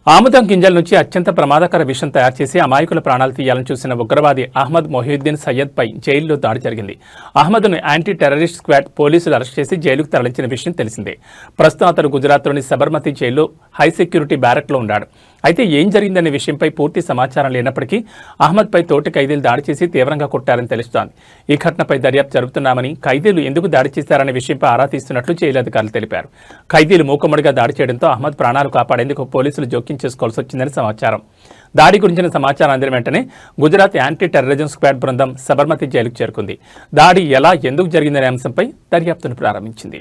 ఆముదం గింజల నుంచి అత్యంత ప్రమాదకర విషం తయారు చేసి అమాయకుల ప్రాణాలు తీయాలని చూసిన ఉగ్రవాది అహ్మద్ మొహియుద్దీన్ సయ్యద్ పై జైల్లో దాడి జరిగింది. అహ్మద్ను యాంటీ టెర్రరిస్ట్ స్క్వాడ్ పోలీసులు అరెస్ట్ చేసి జైలుకు తరలించిన విషయం తెలిసిందే. ప్రస్తుతం అతను గుజరాత్లోని సబర్మతి జైల్లో హై సెక్యూరిటీ బ్యారక్లో ఉన్నాడు. అయితే ఏం జరిగిందనే విషయంపై పూర్తి సమాచారం లేనప్పటికీ అహ్మద్పై తోటి ఖైదీలు దాడి చేసి తీవ్రంగా కొట్టారని తెలుస్తోంది. ఈ ఘటనపై దర్యాప్తు జరుపుతున్నామని, ఖైదీలు ఎందుకు దాడి చేశారనే విషయంపై ఆరా తీస్తున్నట్లు జైలు అధికారులు తెలిపారు. ఖైదీలు మూకుమ్మడిగా దాడి చేయడంతో అహ్మద్ ప్రాణాలు కాపాడేందుకు పోలీసులు జోక్యం చేసుకోవాల్సి వచ్చిందని సమాచారం. దాడి గురించిన సమాచారం అందిన వెంటనే గుజరాత్ యాంటీ టెర్రరిజం స్క్వాడ్ బృందం సబర్మతి జైలుకు చేరుకుంది. దాడి ఎలా ఎందుకు జరిగిందనే అంశంపై దర్యాప్తును ప్రారంభించింది.